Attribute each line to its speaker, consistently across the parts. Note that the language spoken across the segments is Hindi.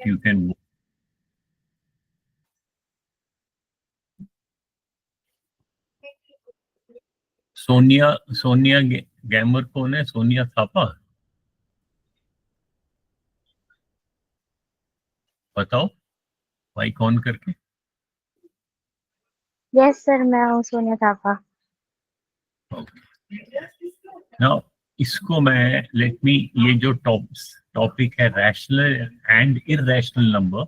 Speaker 1: you can. सोनिया गैमर कौन है? सोनिया थापा, बताओ माइक ऑन करके।
Speaker 2: यस सर, मैं हूँ सोनिया थापा।
Speaker 1: नाउ इसको मैं ये जो टॉपिक है रैशनल एंड इरैशनल नंबर,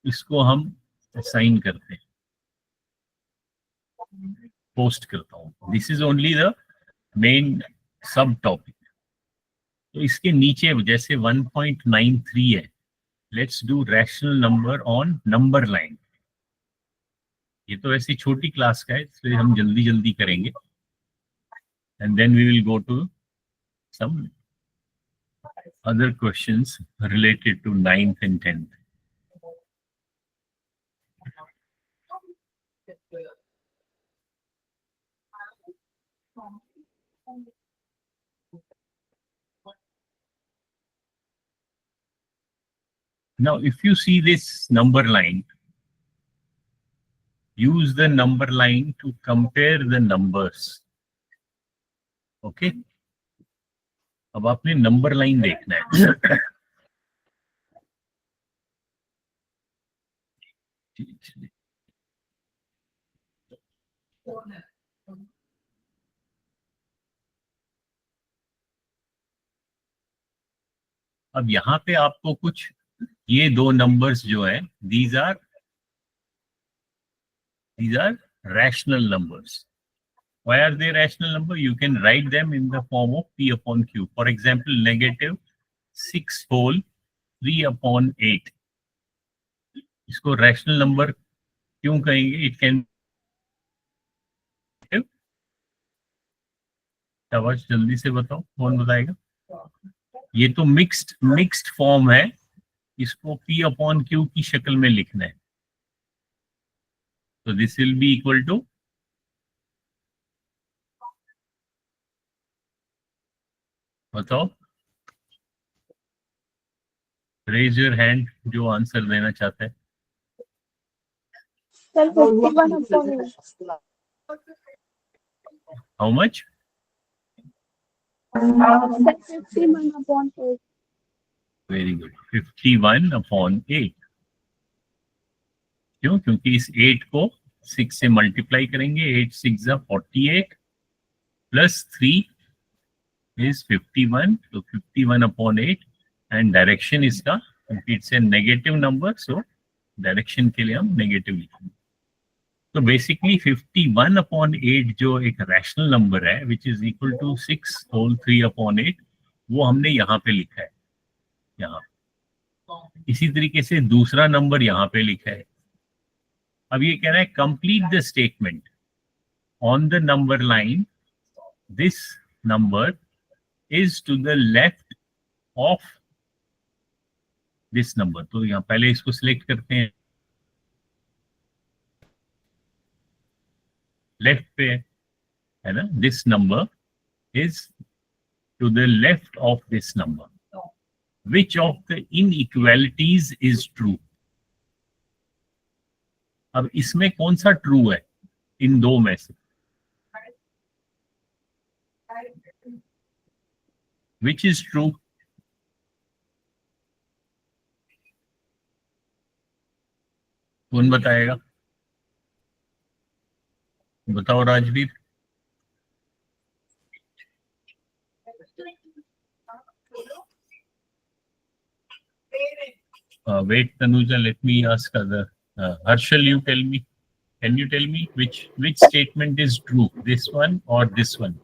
Speaker 1: इसको हम असाइन करते हैं, पोस्ट करता हूँ। This is only the main सब टॉपिक। तो इसके नीचे जैसे 1.93 है, let's do rational number on number line. ये तो ऐसी छोटी क्लास का है, इसलिए हम जल्दी जल्दी करेंगे, and then we will go to some other questions related to 9th and 10th. Now, if you see this number line, use the number line to compare the numbers. Okay? अब आपने नंबर लाइन देखना है। अब यहाँ पे आपको कुछ ये दो नंबर्स जो है, these are rational numbers. Why are they rational number? You can write them in the form of P upon Q. For example, negative 6 whole 3 upon 8. इसको रैशनल नंबर क्यों कहेंगे? इट कैन, शाबाश जल्दी से बताओ, कौन बताएगा? ये तो मिक्स्ड फॉर्म है, इसको P अपॉन Q की शक्ल में लिखना है। तो this will be equal to, बताओ, रेज योर हैंड जो आंसर देना चाहता है। How much?
Speaker 2: 51 upon 8.
Speaker 1: Very good, 51 upon 8। क्यों? क्योंकि इस 8 को 6 से मल्टीप्लाई करेंगे। 8 6 48 प्लस 3 is 51, तो 51 upon 8, एंड डायरेक्शन इसका, क्योंकि it's a negative number, so direction के लिए हम नेगेटिव लिखेंगे। तो बेसिकली 51 अपॉन 8 जो एक रैशनल नंबर है, which is equal to 6 whole 3 upon 8, वो हमने यहाँ पे लिखा है, यहाँ। इसी तरीके से दूसरा नंबर यहाँ पे लिखा है। अब ये कह रहा है complete the statement on the number line, this number is to the left of this number. तो यहाँ पहले इसको सिलेक्ट करते हैं, लेफ्ट पे है ना, this number is to the left of this number. Which of the inequalities is true? अब इसमें कौन सा ट्रू है इन दो में से? Which is true? कौन बताएगा? बताओ Rajveer. Wait Tanuja, let me ask other. Harshal, you tell me. Can you tell me which statement is true? This one or this one?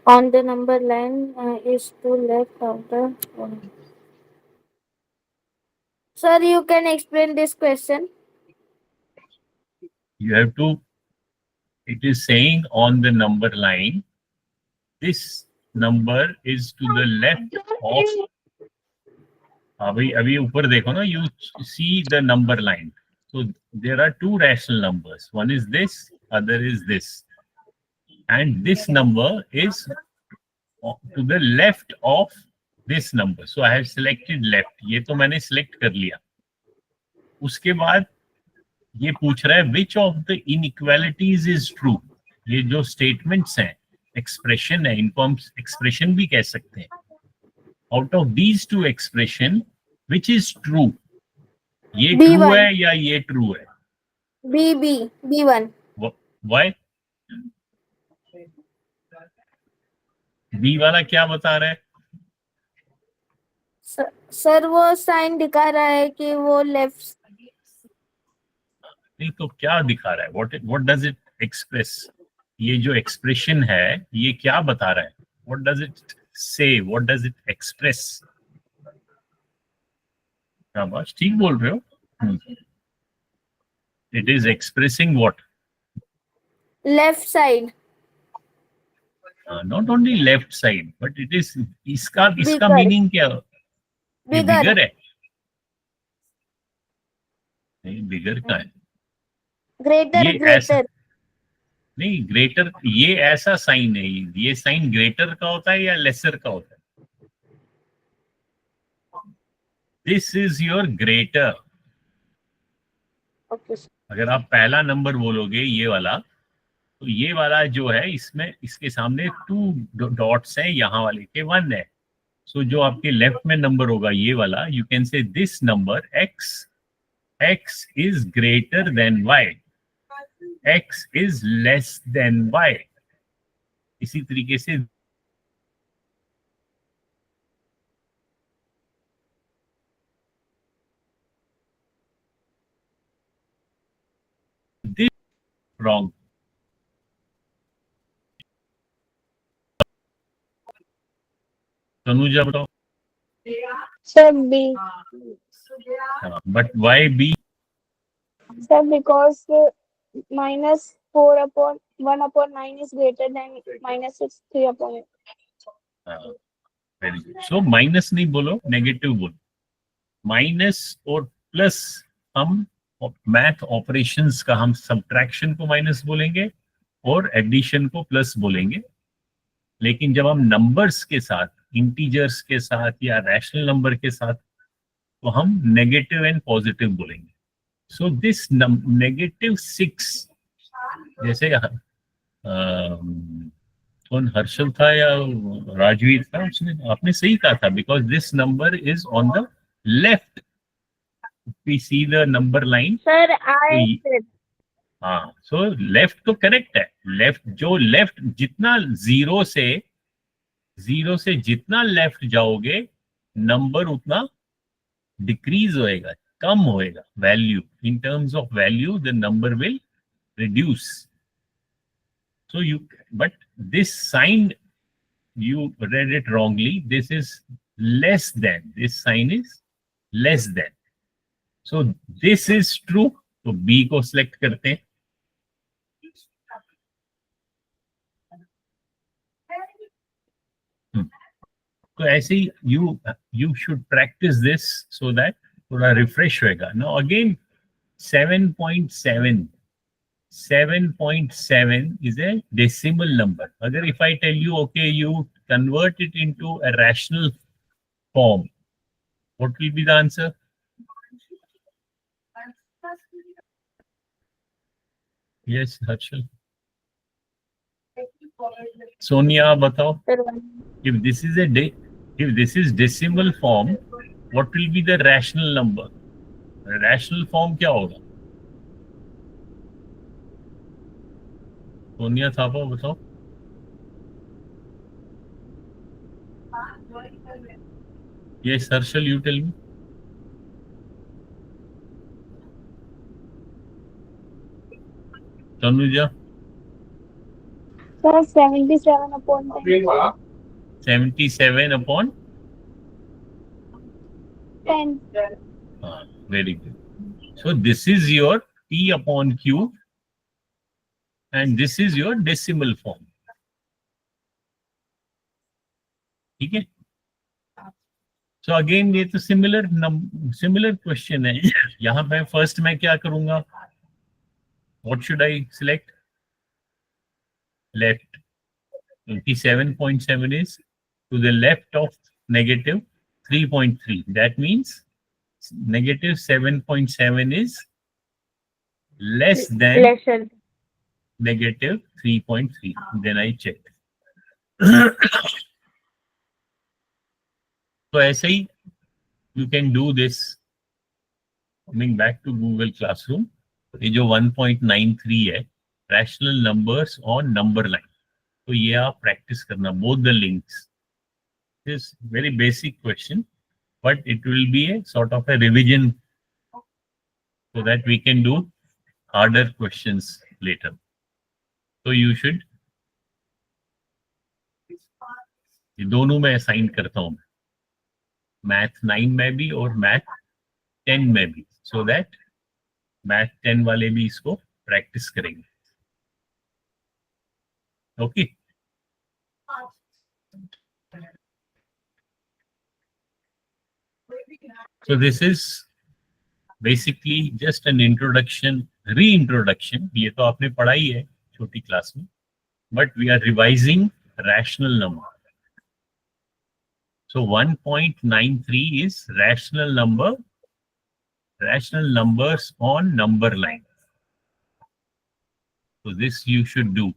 Speaker 2: On the number line is to left of the one. Sir, you can explain this question.
Speaker 1: You have to, it is saying on the number line, this number is to the left of, अभी ऊपर देखो ना, you see the number line. So there are two rational numbers. One is this, other is this. And this number is to the left of this number, so I have selected left, ये तो मैंने सिलेक्ट कर लिया। उसके बाद ये पूछ रहा है which of the inequalities is true. ये जो स्टेटमेंट्स हैं, एक्सप्रेशन है, इनको हम एक्सप्रेशन भी कह सकते हैं। Out of these to expression which is true, ये ट्रू
Speaker 2: B1.
Speaker 1: है या ये ट्रू है?
Speaker 2: B1.
Speaker 1: वाई? बी वाला क्या बता रहा है?
Speaker 2: सर वो साइन दिखा रहा है कि वो लेफ्ट।
Speaker 1: नहीं तो क्या दिखा रहा है? What does it express? ये जो एक्सप्रेशन है ये क्या बता रहा है? व्हाट डज इट से? What does it express? क्या बात, ठीक बोल रहे हो? It is expressing what?
Speaker 2: Left side.
Speaker 1: Not only left side but it is, इसका
Speaker 2: Bigger.
Speaker 1: मीनिंग क्या? ये
Speaker 2: Bigger.
Speaker 1: बिगर है? नहीं, बिगर का है।
Speaker 2: Greater.
Speaker 1: ये ऐसा
Speaker 2: Greater.
Speaker 1: नहीं, ग्रेटर, ये ऐसा साइन है, ये साइन ग्रेटर का होता है या लेसर का होता है? This is your greater.
Speaker 2: Okay.
Speaker 1: अगर आप पहला नंबर बोलोगे ये वाला, तो ये वाला जो है इसमें इसके सामने 2 डॉट्स हैं, यहाँ वाले के 1 है। सो जो आपके लेफ्ट में नंबर होगा ये वाला, you can say this number x is greater than y, x is less than y। इसी तरीके से दिस रॉन्ग। तनुजा बताओ।
Speaker 3: Sir, B.
Speaker 1: But why B?
Speaker 3: Sir, because -4/1/9 is greater than -6/3/8.
Speaker 1: Very good. So minus नहीं बोलो, नेगेटिव बोलो। माइनस और प्लस, हम मैथ ऑपरेशंस का हम सब्ट्रैक्शन को माइनस बोलेंगे और एडिशन को प्लस बोलेंगे। लेकिन जब हम नंबर्स के साथ, इंटीजर्स के साथ या रैशनल नंबर के साथ, तो हम नेगेटिव एंड पॉजिटिव बोलेंगे। सो दिस -6, जैसे कौन हर्षल था या राजवीर था, उसने आपने सही कहा था, because this number is on the left. We see the number line.
Speaker 2: Sir, I said.
Speaker 1: हाँ, सो लेफ्ट तो करेक्ट है। लेफ्ट जितना जीरो से जितना लेफ्ट जाओगे, नंबर उतना डिक्रीज होएगा, कम होएगा। Value, in terms of value the number will reduce. So but this sign, you read it wrongly. This is less than. This sign is less than. So this is true. तो B को select करते हैं। तो ऐसे ही you should practice this so that थोड़ा refresh होएगा। Now again 7.7. 7.7 is a decimal number. Agar if I tell you, okay, you convert it into a rational form, what will be the answer? Yes, Harshal. Sonia, batao. If this is decimal form, what will be the rational number? Rational form क्या होगा? सोनिया थापा बताओ। Yes, Harshal, you tell me. Tanuja?
Speaker 3: Sir, 77/10.
Speaker 1: 77 upon
Speaker 3: 10.
Speaker 1: Very good. So this is your P upon Q and this is your decimal form. ठीक है? So again ये तो similar question है। यहाँ पे first मैं क्या करूँगा? What should I select? Left. 27.7 is to the left of negative 3.3. That means negative 7.7 is less than
Speaker 2: Lesser.
Speaker 1: negative 3.3. Then I check. So ऐसे ही you can do this. Coming back to Google Classroom, ये जो 1.93 है rational numbers on number line. तो ये आप practice करना both the links. This is very basic question, but it will be a sort of a revision so that we can do harder questions later. So you should, ये दोनों में assign करता हूँ, मैथ 9 में भी और मैथ 10 में भी, so that मैथ 10 वाले भी इसको प्रैक्टिस करेंगे. Okay So this is basically just an introduction, reintroduction. ये तो आपने पढ़ा ही है छोटी क्लास में, but we are revising rational number. So 1.93 is rational number, rational numbers on number line. So this you should do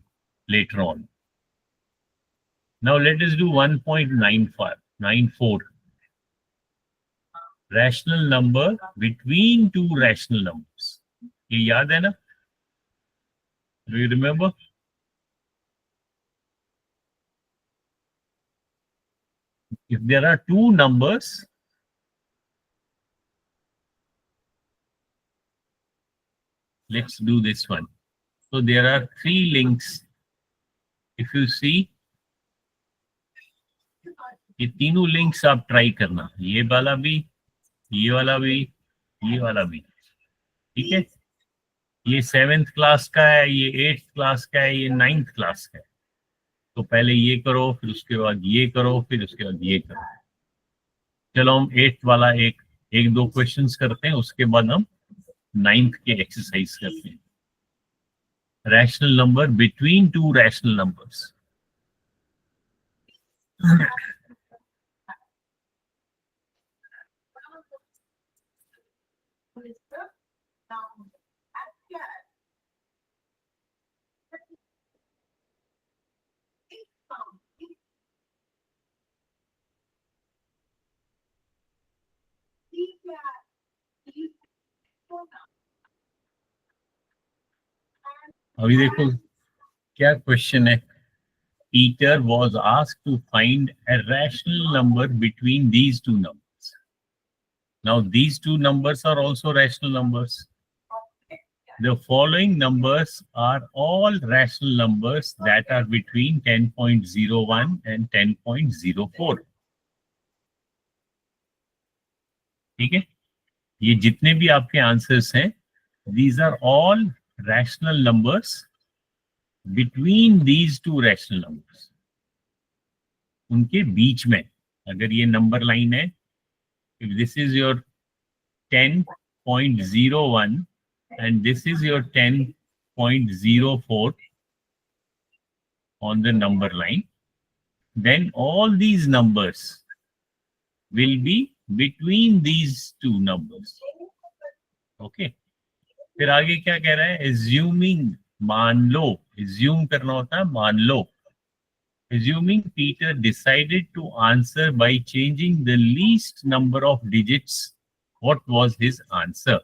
Speaker 1: later on. Now let us do 1.94. Rational number between two rational numbers. ये याद है ना? Do you remember? If there are two numbers, let's do this one. So there are three links. If you see, ये तीनों लिंक्स आप ट्राई करना, ये वाला भी, ये वाला भी, ये वाला भी, ठीक है? ये 7th क्लास का है, ये 8th क्लास का है, ये 9th क्लास का है. तो पहले ये करो, फिर उसके बाद ये करो, फिर उसके बाद ये करो. चलो हम 8th वाला एक दो क्वेश्चंस करते हैं, उसके बाद हम 9th के एक्सरसाइज करते हैं. Rational number between two rational numbers. अभी देखो क्या क्वेश्चन है. Peter was asked to find a rational number between these two numbers. Now these two numbers are also rational numbers. The following numbers are all rational numbers that are between 10.01 and 10.04. ठीक है? ये जितने भी आपके आंसर्स हैं, these are all rational numbers between these two rational numbers. उनके बीच में, अगर ये नंबर लाइन है, if this is your 10.01 and this is your 10.04 on the number line, then all these numbers will be between these two numbers. Okay. फिर आगे क्या कह रहा है? Assuming, मान लो, assume करना होता है मान लो. Assuming Peter decided to answer by changing the least number of digits, what was his answer?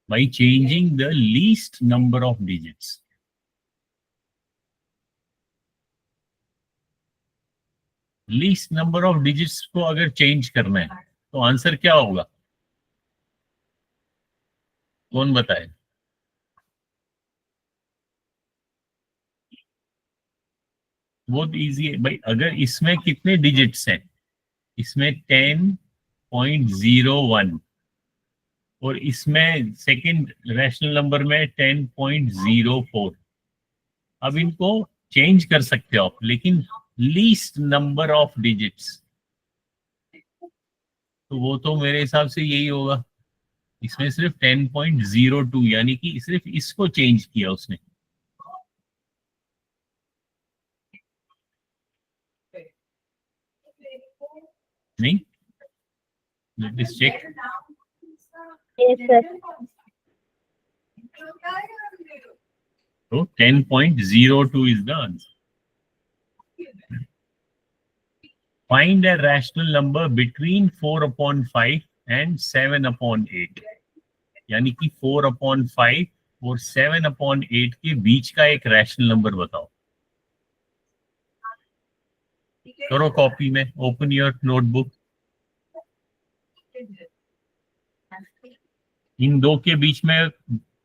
Speaker 1: By changing the least number of digits. Least number of digits को अगर चेंज करना है तो आंसर क्या होगा? कौन बताए? बहुत इजी है भाई. अगर इसमें कितने डिजिट्स हैं? इसमें 10.01 और इसमें सेकंड रैशनल नंबर में 10.04. अब इनको चेंज कर सकते हो आप, लेकिन लीस्ट नंबर ऑफ डिजिट्स, तो वो तो मेरे हिसाब से यही होगा. इसमें सिर्फ 10.02 यानी कि सिर्फ इसको चेंज किया उसने। नहीं, let us check.
Speaker 2: Yes, sir.
Speaker 1: So 10.02 is the answer. Find a rational number between 4/5 and 7/8. यानी कि 4/5 और 7/8 के बीच का एक रैशनल नंबर बताओ। करो कॉपी में, ओपन योर नोटबुक। इन दो के बीच में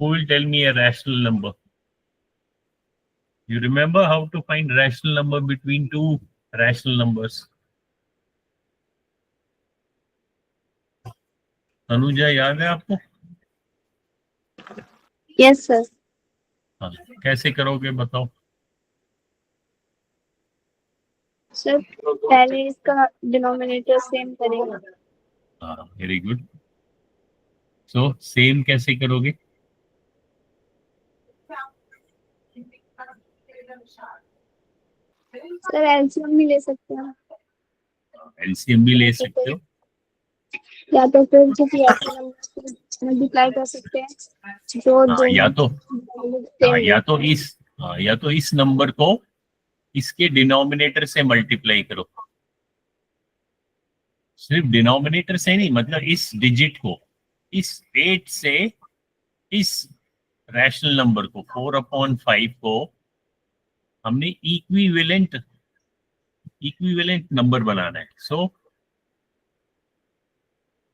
Speaker 1: who will tell me a rational number? You remember how to find rational number between two rational numbers? Anuja, याद है आपको?
Speaker 3: Yes, sir.
Speaker 1: हाँ, कैसे करोगे बताओ?
Speaker 3: सर पहले इसका डिनोमिनेटर सेम करेंगे।
Speaker 1: हाँ, वेरी गुड। सो सेम कैसे करोगे?
Speaker 3: सर एलसीएम भी ले सकते हैं,
Speaker 1: एलसीएम भी ले सकते हो,
Speaker 3: या तो फिर किसी ऐसे नंबर से मल्टीप्लाई कर सकते हैं जो
Speaker 1: हाँ,
Speaker 3: दो
Speaker 1: या तो
Speaker 3: same
Speaker 1: या तो इस नंबर को इसके डिनोमिनेटर से मल्टीप्लाई करो। सिर्फ डिनोमिनेटर से नहीं, मतलब इस डिजिट को, इस 8 से इस रैशनल नंबर को 4/5 को हमने इक्विवेलेंट नंबर बनाना है। सो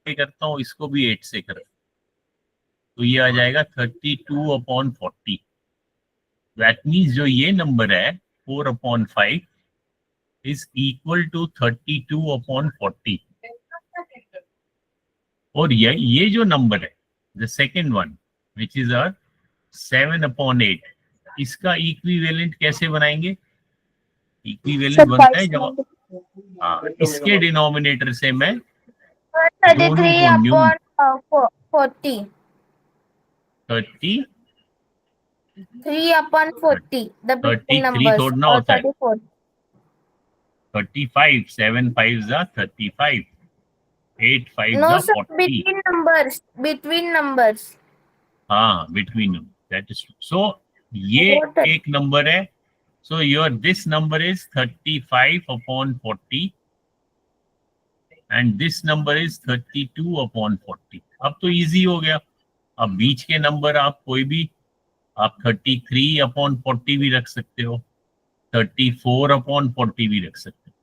Speaker 1: करता हूं, इसको भी 8 से कर, तो ये आ जाएगा 32/40। दैट मीन्स जो ये नंबर है 4/5 इज इक्वल टू 32/40। और ये जो नंबर है the second one which is 7/8, इसका इक्विवेलेंट कैसे बनाएंगे? इक्विवेलेंट बनता है जब इसके डिनोमिनेटर से मैं
Speaker 2: 33/40.
Speaker 1: 30
Speaker 2: 3/40. The big
Speaker 1: 33
Speaker 2: numbers.
Speaker 1: थोड़ा
Speaker 2: or
Speaker 1: होता है।
Speaker 2: 34.
Speaker 1: 35, 7 5 35, 8 5
Speaker 2: No, sir.
Speaker 1: 40।
Speaker 2: Between numbers. Between numbers.
Speaker 1: हाँ, बिटवीन दैट इज। सो ये एक नंबर है। So your this number is 35/40 and this number is 32/40। अब तो इजी हो गया। अब बीच के नंबर आप कोई भी, आप 33/40 भी रख सकते हो, 34/40 भी रख सकते हो।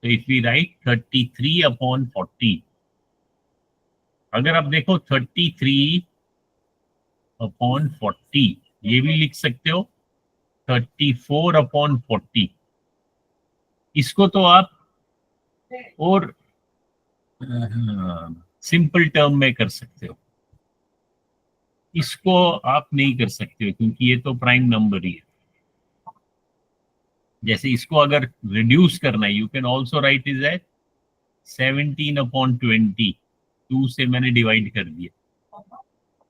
Speaker 1: तो इफ वी राइट 33/40, अगर आप देखो 33/40 ये भी लिख सकते हो, 34/40 इसको तो आप और सिंपल टर्म में कर सकते हो। इसको आप नहीं कर सकते हो क्योंकि ये तो प्राइम नंबर ही है। जैसे इसको अगर रिड्यूस करना है, you can also write is at 17/20। 2 से मैंने डिवाइड कर दिया,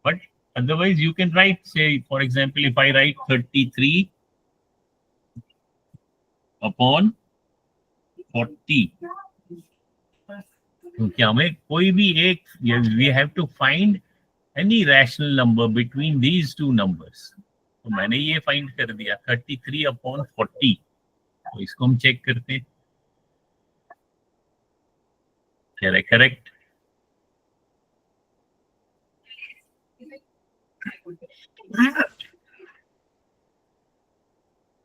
Speaker 1: but otherwise you can write, say for example if I write 33/40, क्योंकि हमें कोई भी एक, we have to find any rational number between these two numbers। तो मैंने ये फाइंड कर दिया 33/40। तो इसको हम चेक करते हैं, correct.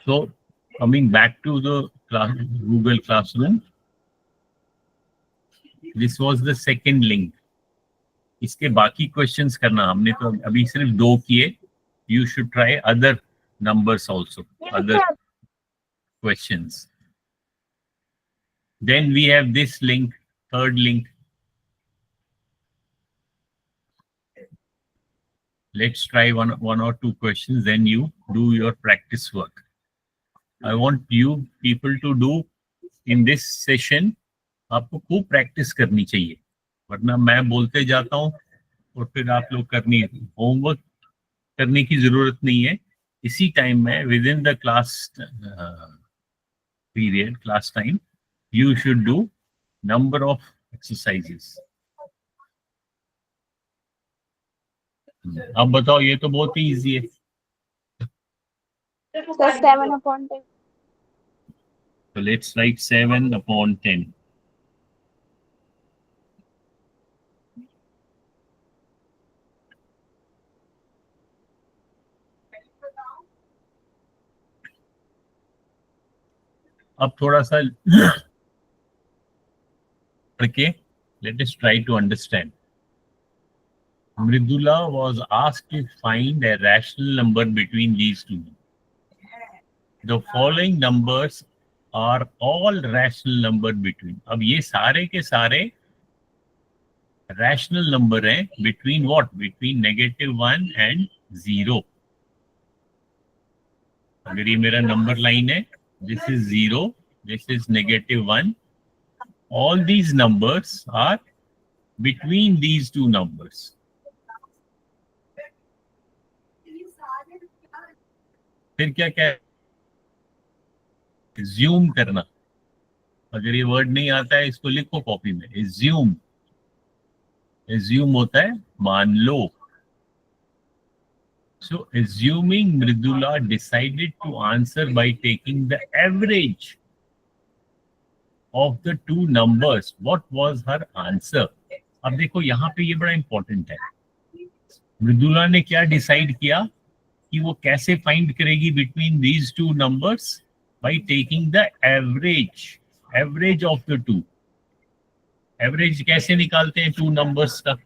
Speaker 1: So coming back to the Google Classroom, this was the second link। इसके बाकी क्वेश्चंस करना, हमने तो अभी सिर्फ 2 किए। You should try other numbers also, other questions। Then we have this link, third link। Let's try one or two questions, then you do your practice work। I want you people to do in this session, आपको खूब प्रैक्टिस करनी चाहिए। वरना मैं बोलते जाता हूँ और फिर आप लोग करनी होमवर्क करने की जरूरत नहीं है. इसी टाइम में with in the class period, class time, you should do number of exercises. अब बताओ, ये तो बहुत ही इजी है.
Speaker 3: Sir, 7/10.
Speaker 1: So let's write 7/10. अब थोड़ा सा पढ़के let us try to understand. Mridula was asked to find a rational number between these two. The following numbers are all rational number between. अब ये सारे के सारे rational number हैं between what? Between -1 and 0. अगर ये मेरा नंबर लाइन है, this is 0, this is -1. All these numbers are between these two numbers. फिर क्या क्या assume करना. अगर ये वर्ड नहीं आता है इसको लिखो कॉपी में. assume होता है मान लो. So assuming Mridula decided to answer by taking the average of the two numbers, what was her answer? अब देखो यहाँ पे ये बड़ा इंपॉर्टेंट है. मृदुला ने क्या डिसाइड किया कि वो कैसे फाइंड करेगी between these two numbers? By taking the average of the two. Average कैसे निकालते हैं टू नंबर्स का?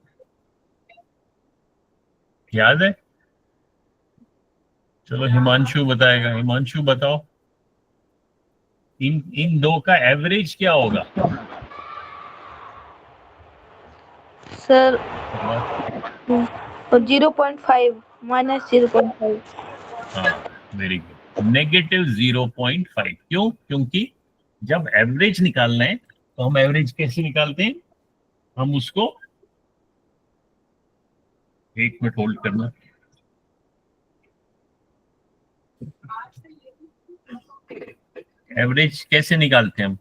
Speaker 1: याद है? चलो हिमांशु बताएगा. हिमांशु बताओ, इन दो का एवरेज क्या होगा?
Speaker 4: Sir 0.5 minus 0.5.
Speaker 1: हाँ, वेरी गुड. -0.5. क्यों? क्योंकि जब एवरेज निकालना है तो हम एवरेज कैसे निकालते हैं? हम उसको, एक मिनट होल्ड करना. एवरेज कैसे निकालते हैं हम?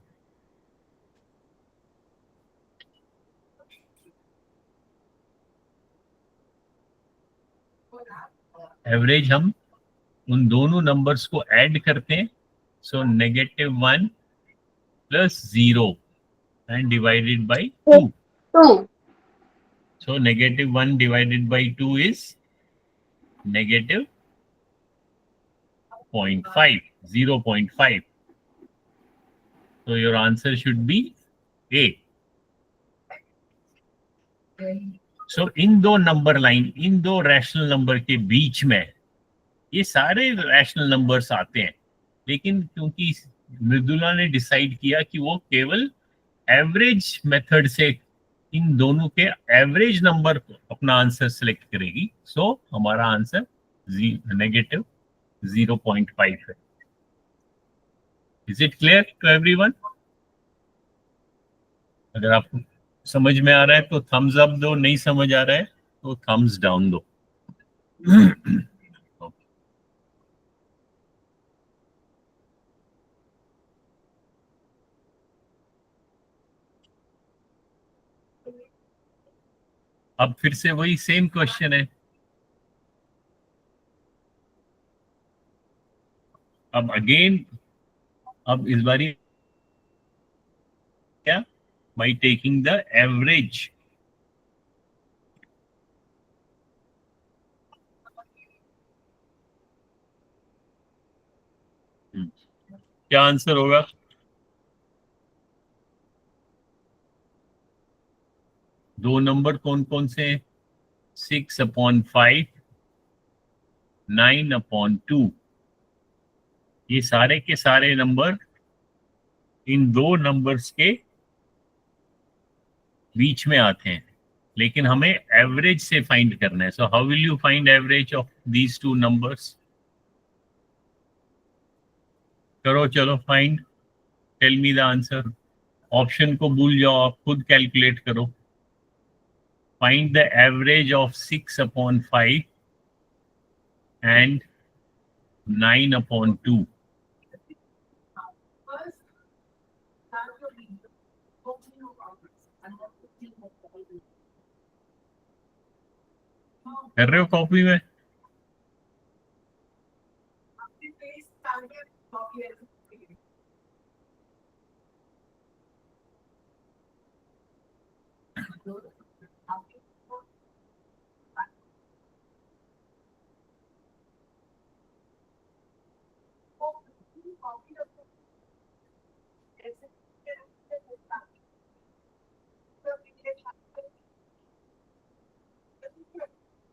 Speaker 1: एवरेज हम उन दोनों नंबर्स को ऐड करते हैं. सो -1 + 0 and divided by 2. So -1 divided by 2 is -0.5. 0.5. So your answer should be A. So इन दो नंबर लाइन, इन दो रैशनल नंबर के बीच में ये सारे रैशनल नंबर्स आते हैं, लेकिन क्योंकि मृदुला ने डिसाइड किया कि वो केवल एवरेज मेथड से इन दोनों के एवरेज नंबर को अपना आंसर सेलेक्ट करेगी, सो हमारा आंसर -0.5 है. Is it clear to everyone? अगर आपको समझ में आ रहा है तो थम्स अप दो, नहीं समझ आ रहा है तो थम्स डाउन दो. अब फिर से वही सेम क्वेश्चन है. अब अगेन, अब इस बारी क्या? By taking the average. क्या आंसर होगा? दो नंबर कौन कौन से हैं? 6/5, 9/2. ये सारे के सारे नंबर इन दो नंबर्स के बीच में आते हैं, लेकिन हमें एवरेज से फाइंड करना है. So how will you find average of these two numbers? करो, चलो find. Tell me the answer. Option को भूल जाओ, आप खुद कैलकुलेट करो. find the average of 6 upon 5 and 9 upon 2. कर रहे हो कॉपी में?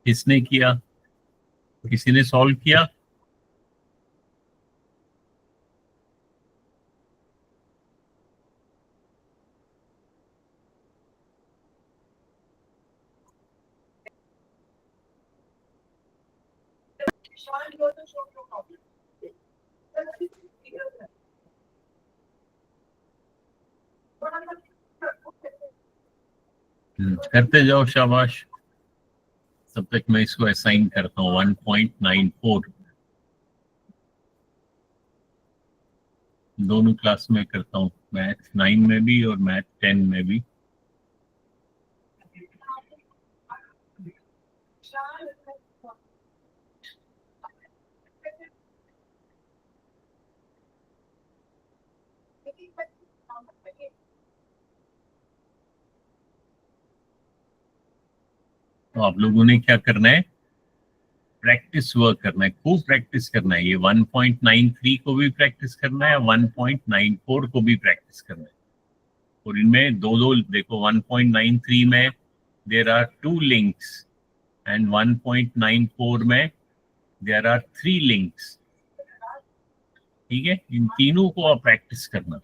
Speaker 1: किसने किया? किसी ने सॉल्व किया? करते जाओ, शाबाश। तब तक मैं इसको असाइन करता हूँ 1.94 दोनों क्लास में करता हूँ, मैथ 9 में भी और मैथ 10 में भी। तो आप लोगों ने क्या करना है? प्रैक्टिस वर्क करना है, खूब प्रैक्टिस करना है। ये 1.93 को भी प्रैक्टिस करना है, 1.94 को भी प्रैक्टिस करना है। और इनमें दो देखो, 1.93 में देयर आर 2 लिंक्स एंड 1.94 में देयर आर 3 लिंक्स। ठीक है, इन तीनों को आप प्रैक्टिस करना।